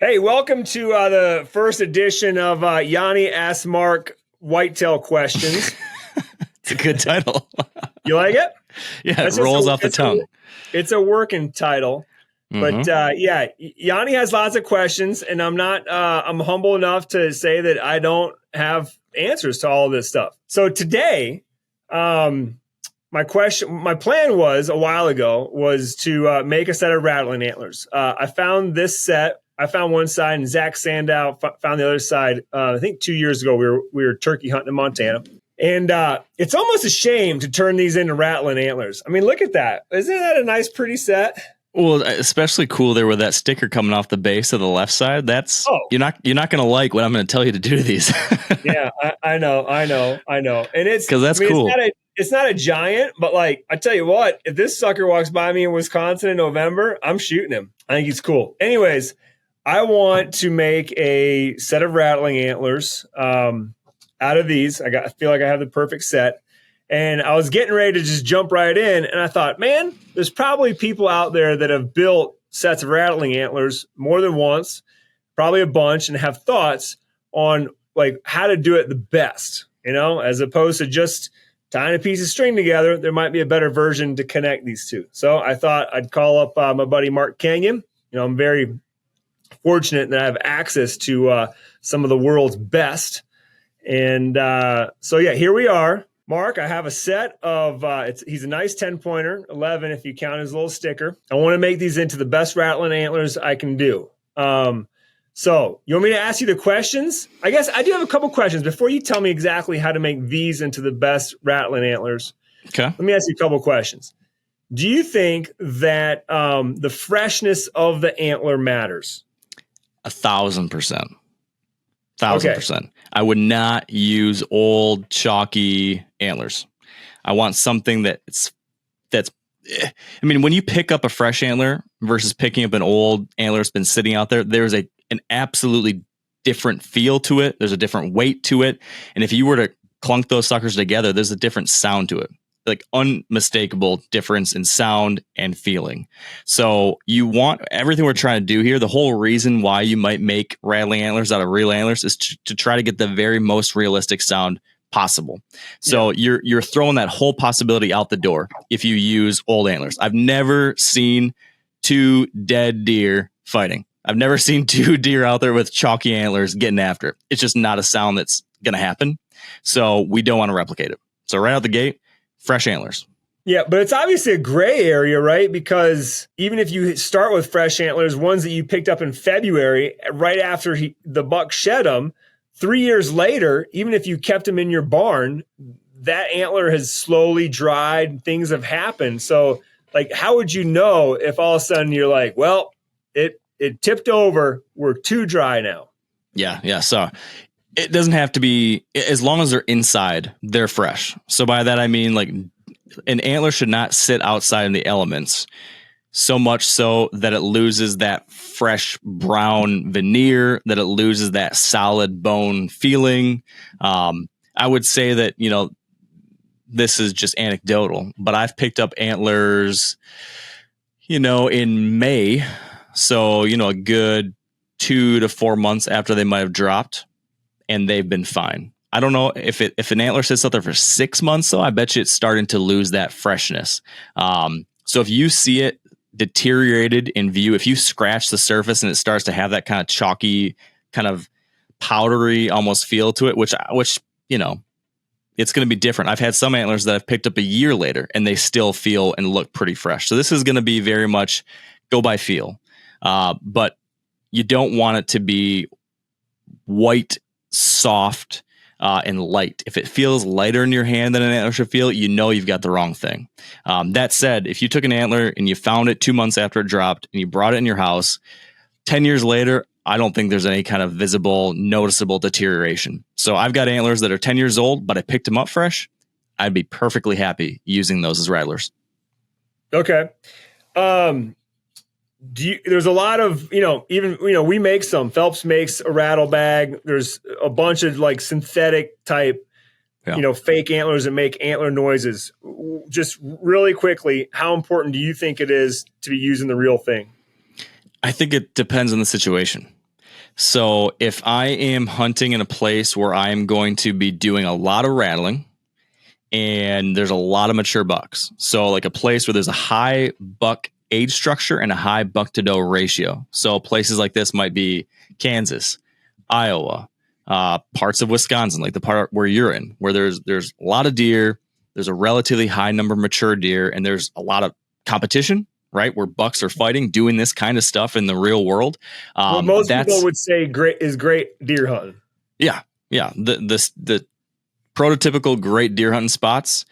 Hey, welcome to the first edition of Jani and Mark Whitetail Questions. It's a good title. You like it? Yeah, it rolls off the tongue. It's a working title. But yeah, Jani has lots of questions, and I'm humble enough to say that I don't have answers to all of this stuff. So today, my plan was a while ago was to make a set of Rattling Antlers. I found this set. I found one side, and Zach Sandow found the other side. I think 2 years ago, we were turkey hunting in Montana. And it's almost a shame to turn these into Rattling Antlers. I mean, look at that. Isn't that a nice, pretty set? Well, especially cool there with that sticker coming off the base of the left side. That's you're not going to like what I'm going to tell you to do to these. Yeah, I know. And it's because that's cool. It's not a giant, but like I tell you what, if this sucker walks by me in Wisconsin in November, I'm shooting him. I think he's cool. Anyways, I want to make a set of Rattling Antlers out of these. I feel like I have the perfect set. And I was getting ready to just jump right in. And I thought, man, there's probably people out there that have built sets of Rattling Antlers more than once, probably a bunch, and have thoughts on like how to do it the best, as opposed to just tying a piece of string together. There might be a better version to connect these two. So I thought I'd call up my buddy Mark Kenyon. I'm very fortunate that I have access to some of the world's best. And so, yeah, here we are. Mark, I have a set of, he's a nice 10-pointer, 11 if you count his little sticker. I want to make these into the best Rattling Antlers I can do. So you want me to ask you the questions? I guess I do have a couple questions before you tell me exactly how to make these into the best Rattling Antlers. Okay. Let me ask you a couple questions. Do you think that the freshness of the antler matters? 1,000%. 1,000%. I would not use old chalky antlers. I want something that's. I mean, when you pick up a fresh antler versus picking up an old antler that's been sitting out there, there's an absolutely different feel to it. There's a different weight to it, and if you were to clunk those suckers together, there's a different sound to it. Like unmistakable difference in sound and feeling. So you want everything we're trying to do here. The whole reason why you might make Rattling Antlers out of real antlers is to try to get the very most realistic sound possible. So you're throwing that whole possibility out the door if you use old antlers. I've never seen two dead deer fighting. I've never seen two deer out there with chalky antlers getting after it. It's just not a sound that's going to happen. So we don't want to replicate it. So right out the gate, fresh antlers. Yeah, but it's obviously a gray area, right? Because even if you start with fresh antlers, ones that you picked up in February, right after the buck shed them, 3 years later, even if you kept them in your barn, that antler has slowly dried. Things have happened. So, like, how would you know if all of a sudden you're like, well, it tipped over, we're too dry now? Yeah. So it doesn't have to be, as long as they're inside, they're fresh. So by that, I mean, like, an antler should not sit outside in the elements so much so that it loses that fresh brown veneer, that it loses that solid bone feeling. I would say that, this is just anecdotal, but I've picked up antlers, in May. So, a good 2 to 4 months after they might have dropped, and they've been fine. I don't know if an antler sits out there for 6 months, though, I bet you it's starting to lose that freshness. So if you see it deteriorated in view, if you scratch the surface and it starts to have that kind of chalky, kind of powdery almost feel to it, which it's going to be different. I've had some antlers that I've picked up a year later and they still feel and look pretty fresh. So this is going to be very much go by feel. But you don't want it to be white, soft, and light. If it feels lighter in your hand than an antler should feel, you've got the wrong thing. That said, if you took an antler and you found it 2 months after it dropped and you brought it in your house, 10 years later, I don't think there's any kind of visible, noticeable deterioration. So I've got antlers that are 10 years old, but I picked them up fresh. I'd be perfectly happy using those as rattlers. Okay. There's a lot of, we make some. Phelps makes a rattle bag. There's a bunch of like synthetic type, fake antlers that make antler noises. Just really quickly, how important do you think it is to be using the real thing? I think it depends on the situation. So if I am hunting in a place where I'm going to be doing a lot of rattling and there's a lot of mature bucks, so like a place where there's a high buck age structure and a high buck to doe ratio. So places like this might be Kansas, Iowa, parts of Wisconsin, like the part where you're in, where there's a lot of deer, there's a relatively high number of mature deer, and there's a lot of competition, right? Where bucks are fighting, doing this kind of stuff in the real world. What most people would say great deer hunting. Yeah. The prototypical great deer hunting spots.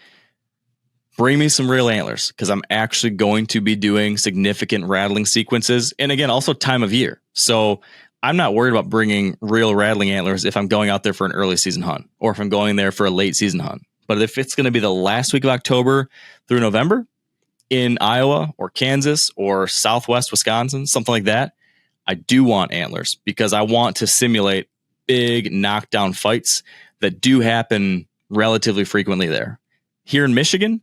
Bring me some real antlers, because I'm actually going to be doing significant rattling sequences. And again, also time of year. So I'm not worried about bringing real rattling antlers if I'm going out there for an early season hunt or if I'm going there for a late season hunt. But if it's going to be the last week of October through November in Iowa or Kansas or Southwest Wisconsin, something like that, I do want antlers, because I want to simulate big knockdown fights that do happen relatively frequently there. Here in Michigan,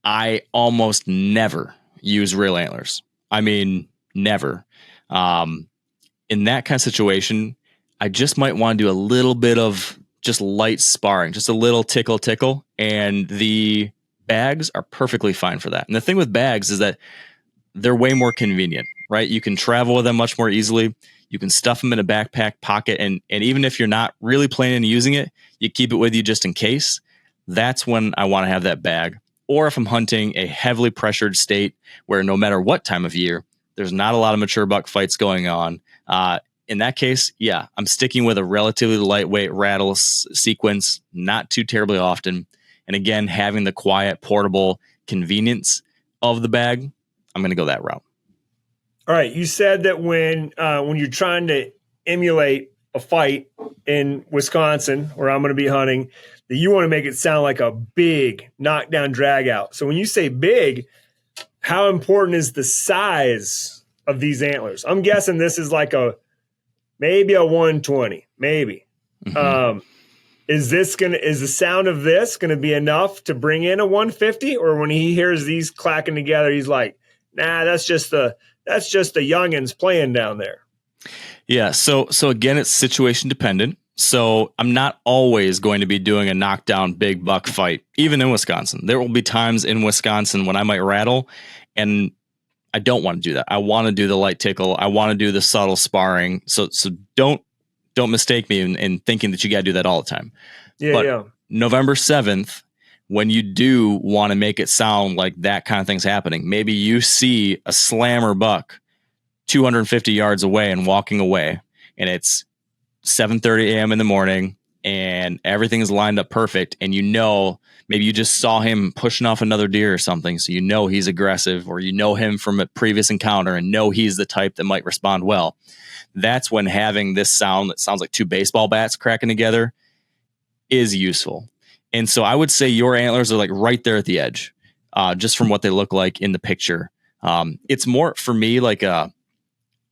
I almost never use real antlers. I mean, never. In that kind of situation, I just might want to do a little bit of just light sparring, just a little tickle, and the bags are perfectly fine for that. And the thing with bags is that they're way more convenient, right? You can travel with them much more easily. You can stuff them in a backpack pocket, and even if you're not really planning on using it, you keep it with you just in case. That's when I want to have that bag. Or if I'm hunting a heavily pressured state where no matter what time of year, there's not a lot of mature buck fights going on. In that case, yeah, I'm sticking with a relatively lightweight rattle sequence, not too terribly often. And again, having the quiet, portable convenience of the bag, I'm going to go that route. All right. You said that when you're trying to emulate a fight in Wisconsin, where I'm going to be hunting, that you want to make it sound like a big knockdown drag out. So when you say big, how important is the size of these antlers? I'm guessing this is like maybe a 120, maybe. Mm-hmm. Is the sound of this going to be enough to bring in a 150? Or when he hears these clacking together, he's like, nah, that's just the youngins playing down there. Yeah. So again, it's situation dependent. So I'm not always going to be doing a knockdown big buck fight, even in Wisconsin. There will be times in Wisconsin when I might rattle, and I don't want to do that. I want to do the light tickle. I want to do the subtle sparring. So don't mistake me in thinking that you got to do that all the time. Yeah. November 7th, when you do want to make it sound like that kind of thing's happening, maybe you see a slammer buck 250 yards away and walking away, and it's 7:30 a.m. in the morning and everything is lined up perfect. And maybe you just saw him pushing off another deer or something. So he's aggressive, or him from a previous encounter and know he's the type that might respond well. That's when having this sound that sounds like two baseball bats cracking together is useful. And so I would say your antlers are like right there at the edge, just from what they look like in the picture. It's more for me like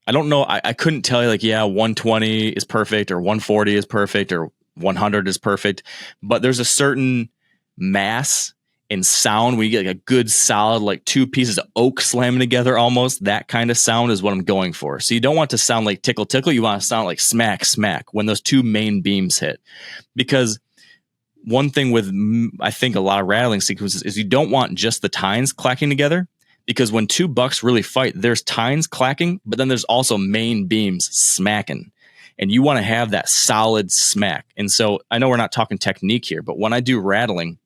I don't know. I couldn't tell you 120 is perfect or 140 is perfect or 100 is perfect, but there's a certain mass and sound when you get a good solid, two pieces of oak slamming together, almost that kind of sound is what I'm going for. So you don't want to sound like tickle. You want to sound like smack when those two main beams hit, because one thing with, I think, a lot of rattling sequences is you don't want just the tines clacking together. Because when two bucks really fight, there's tines clacking, but then there's also main beams smacking. And you want to have that solid smack. And so I know we're not talking technique here, but when I do rattling,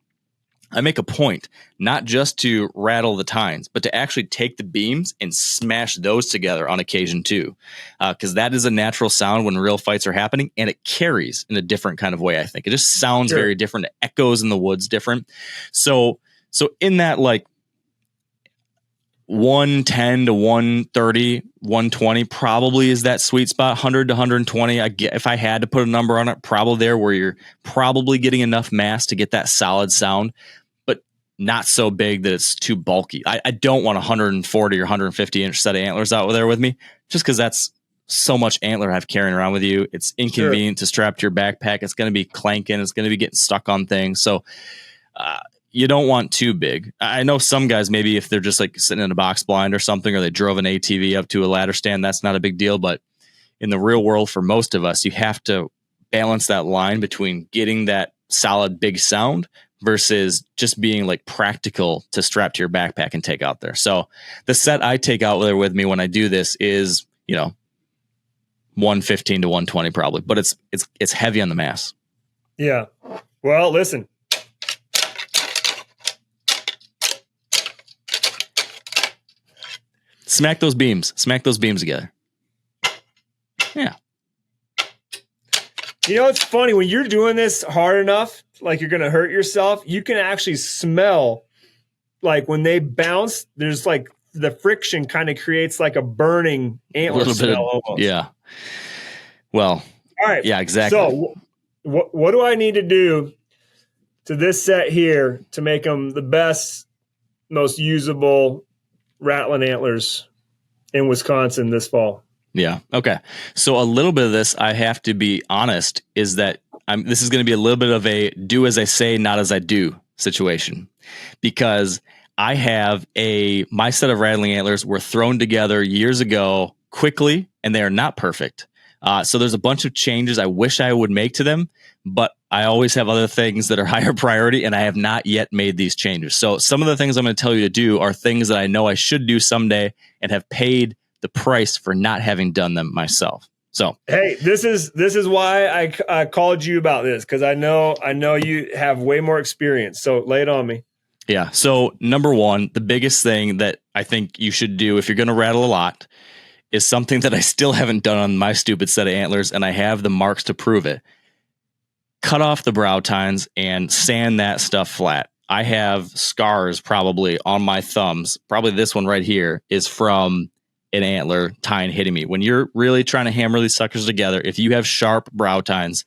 I make a point not just to rattle the tines, but to actually take the beams and smash those together on occasion too. Because that is a natural sound when real fights are happening, and it carries in a different kind of way, I think. It just sounds very different. It echoes in the woods different. So in that 110 to 130, 120 probably is that sweet spot. 100 to 120. If I had to put a number on it, probably there, where you're probably getting enough mass to get that solid sound, but not so big that it's too bulky. I don't want a 140 or 150 inch set of antlers out there with me, just because that's so much antler I have carrying around with you. It's inconvenient to strap to your backpack. It's going to be clanking. It's going to be getting stuck on things. So, you don't want too big. I know some guys, maybe if they're just sitting in a box blind or something, or they drove an ATV up to a ladder stand, that's not a big deal. But in the real world, for most of us, you have to balance that line between getting that solid big sound versus just being like practical to strap to your backpack and take out there. So the set I take out there with me when I do this is, 115 to 120 probably, but it's heavy on the mass. Yeah. Well, listen. Smack those beams together. Yeah. It's funny when you're doing this hard enough, like you're going to hurt yourself, you can actually smell, like when they bounce, there's like the friction kind of creates like a burning antler smell almost. Yeah. Well, all right. Yeah, exactly. So what do I need to do to this set here to make them the best, most usable Rattling Antlers in Wisconsin this fall? Yeah. Okay. So a little bit of this, I have to be honest, is that this is going to be a little bit of a do as I say, not as I do situation, because I have my set of Rattling Antlers were thrown together years ago quickly, and they are not perfect. So there's a bunch of changes I wish I would make to them, but I always have other things that are higher priority, and I have not yet made these changes. So some of the things I'm going to tell you to do are things that I know I should do someday and have paid the price for not having done them myself. So, hey, this is why I called you about this, because I know you have way more experience. So lay it on me. Yeah. So number one, the biggest thing that I think you should do if you're going to rattle a lot is something that I still haven't done on my stupid set of antlers, and I have the marks to prove it. Cut off the brow tines and sand that stuff flat. I have scars probably on my thumbs. Probably this one right here is from an antler tine hitting me. When you're really trying to hammer these suckers together, if you have sharp brow tines,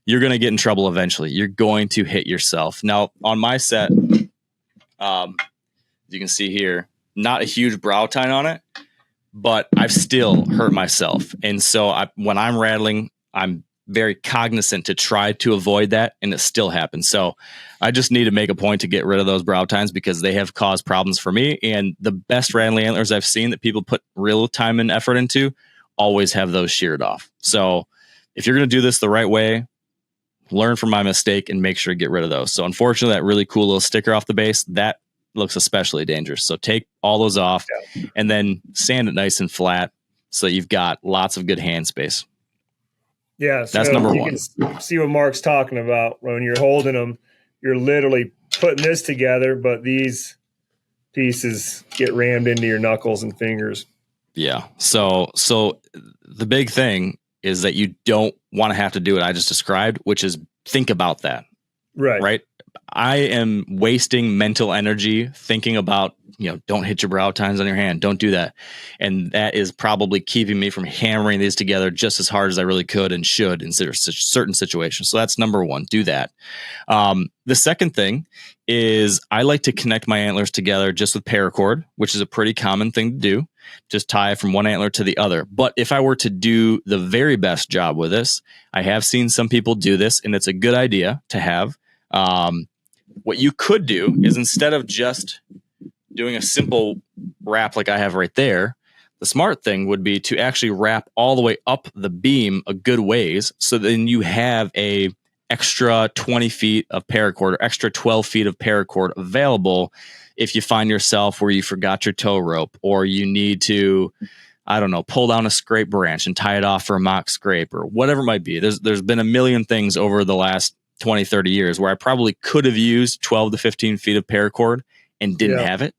you're going to get in trouble eventually. You're going to hit yourself. Now, on my set, as you can see here, not a huge brow tine on it, but I've still hurt myself. And so when I'm rattling, I'm very cognizant to try to avoid that, and it still happens. So I just need to make a point to get rid of those brow tines because they have caused problems for me. And the best Rattling Antlers I've seen that people put real time and effort into always have those sheared off. So if you're going to do this the right way, learn from my mistake and make sure to get rid of those. So unfortunately, that really cool little sticker off the base, that looks especially dangerous. So take all those off and then sand it nice and flat so you've got lots of good hand space. Yeah, so that's number one. You can see what Mark's talking about. When you're holding them, you're literally putting this together, but these pieces get rammed into your knuckles and fingers. Yeah. So the big thing is that you don't want to have to do what I just described, which is think about that. Right. I am wasting mental energy thinking about, don't hit your brow tines on your hand. Don't do that. And that is probably keeping me from hammering these together just as hard as I really could and should in certain situations. So that's number one. Do that. The second thing is I like to connect my antlers together just with paracord, which is a pretty common thing to do. Just tie from one antler to the other. But if I were to do the very best job with this, I have seen some people do this, and it's a good idea to have. What you could do is instead of just doing a simple wrap like I have right there, the smart thing would be to actually wrap all the way up the beam a good ways. So then you have a extra 20 feet of paracord or extra 12 feet of paracord available if you find yourself where you forgot your tow rope or you need to, pull down a scrape branch and tie it off for a mock scrape or whatever it might be. There's been a million things over the last 20, 30 years where I probably could have used 12 to 15 feet of paracord and didn't have it.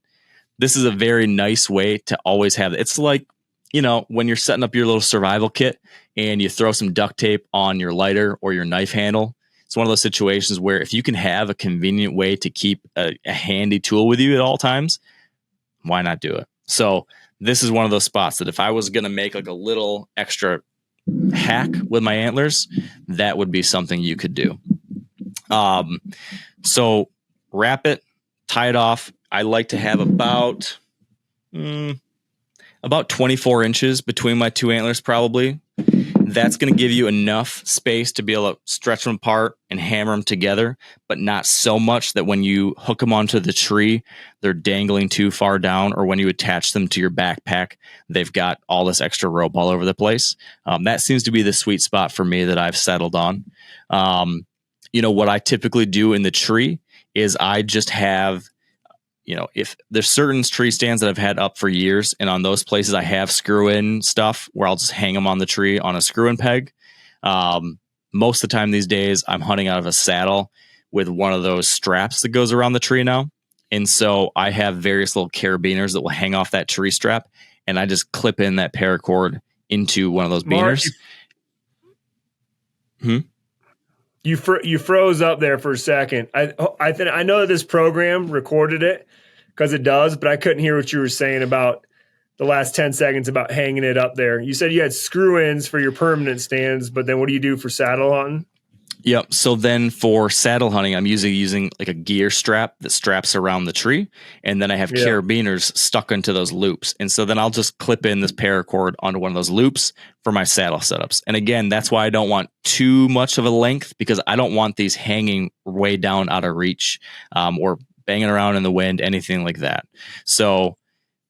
This is a very nice way to always have it. It's like, when you're setting up your little survival kit and you throw some duct tape on your lighter or your knife handle. It's one of those situations where if you can have a convenient way to keep a handy tool with you at all times, why not do it? So this is one of those spots that if I was going to make like a little extra hack with my antlers, that would be something you could do. So wrap it, tie it off. I like to have about 24 inches between my two antlers, probably. that's going to give you enough space to be able to stretch them apart and hammer them together, but not so much that when you hook them onto the tree, they're dangling too far down, or when you attach them to your backpack, they've got all this extra rope all over the place. That seems to be the sweet spot for me that I've settled on. What I typically do in the tree is I just have, if there's certain tree stands that I've had up for years, and on those places I have screw in stuff where I'll just hang them on the tree on a screw in peg. Most of the time these days I'm hunting out of a saddle with one of those straps that goes around the tree now. And so I have various little carabiners that will hang off that tree strap, and I just clip in that paracord into one of those beaners. You froze up there for a second. I know that this program recorded it because it does, but I couldn't hear what you were saying about the last 10 seconds about hanging it up there. You said you had screw-ins for your permanent stands, but then what do you do for saddle hunting? Yep. So then for saddle hunting, I'm usually using like a gear strap that straps around the tree. And then I have carabiners stuck into those loops. And so then I'll just clip in this paracord onto one of those loops for my saddle setups. And again, that's why I don't want too much of a length, because I don't want these hanging way down out of reach, or banging around in the wind, anything like that. So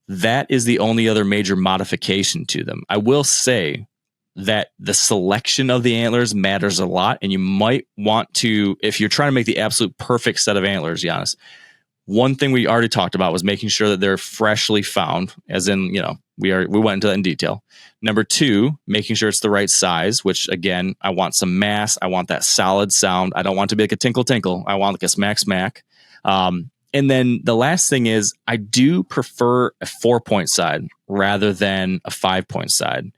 that is the only other major modification to them. I will say that the selection of the antlers matters a lot, and you might want to, if you're trying to make the absolute perfect set of antlers, Janis, one thing we already talked about was making sure that they're freshly found, as in, we went into that in detail. Number two, making sure it's the right size, which again, I want some mass. I want that solid sound. I don't want it to be like a tinkle tinkle. I want like a smack smack. And then the last thing is I do prefer a 4-point side rather than a 5-point side.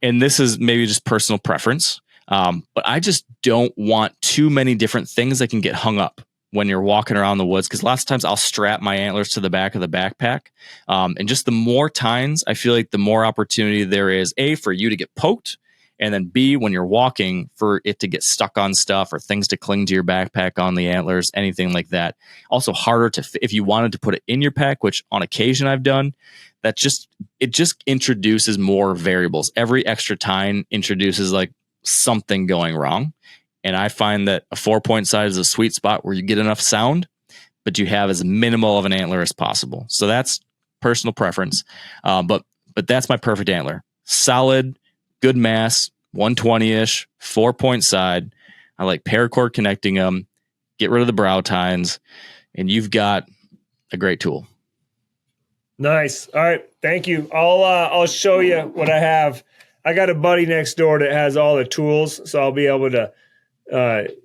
And this is maybe just personal preference, but I just don't want too many different things that can get hung up when you're walking around the woods, because lots of times I'll strap my antlers to the back of the backpack. And just the more times, I feel like the more opportunity there is, A, for you to get poked, and then B, when you're walking, for it to get stuck on stuff or things to cling to your backpack on the antlers, anything like that. Also harder to, if you wanted to put it in your pack, which on occasion I've done, it just introduces more variables. Every extra time introduces like something going wrong. And I find that a 4-point side is a sweet spot where you get enough sound, but you have as minimal of an antler as possible. So that's personal preference. But that's my perfect antler. Solid, good mass, 120-ish, 4-point side. I like paracord connecting them, get rid of the brow tines, and you've got a great tool. Nice. All right. Thank you. I'll show you what I have. I got a buddy next door that has all the tools, so I'll be able to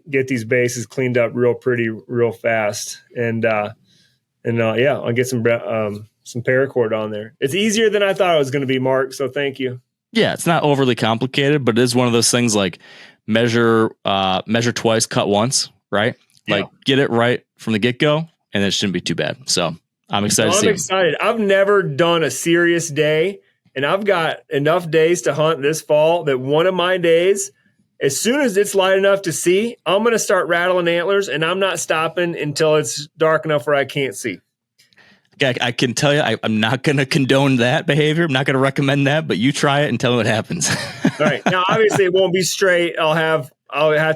get these bases cleaned up real pretty, real fast. And I'll get some paracord on there. It's easier than I thought it was going to be, Mark. So thank you. Yeah, it's not overly complicated, but it is one of those things like measure twice, cut once, right? Yeah. Like get it right from the get-go, and it shouldn't be too bad. So I'm excited. I'm excited. I've never done a serious day, and I've got enough days to hunt this fall that one of my days, as soon as it's light enough to see, I'm going to start rattling antlers, and I'm not stopping until it's dark enough where I can't see. I can tell you, I'm not going to condone that behavior. I'm not going to recommend that, but you try it and tell me what happens. All right. Now, obviously, it won't be straight. I'll have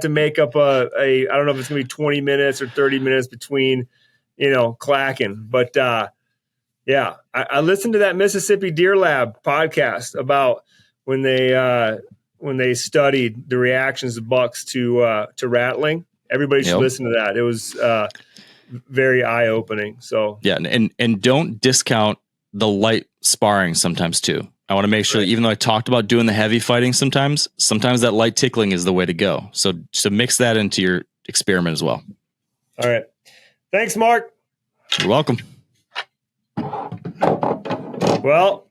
to make up I don't know if it's going to be 20 minutes or 30 minutes between, clacking. But I listened to that Mississippi Deer Lab podcast about when they studied the reactions of bucks to rattling. Everybody should listen to that. It was very eye-opening. So yeah, and don't discount the light sparring sometimes too. I want to make sure that even though I talked about doing the heavy fighting sometimes that light tickling is the way to go. So mix that into your experiment as well. All right. Thanks, Mark. You're welcome. Well,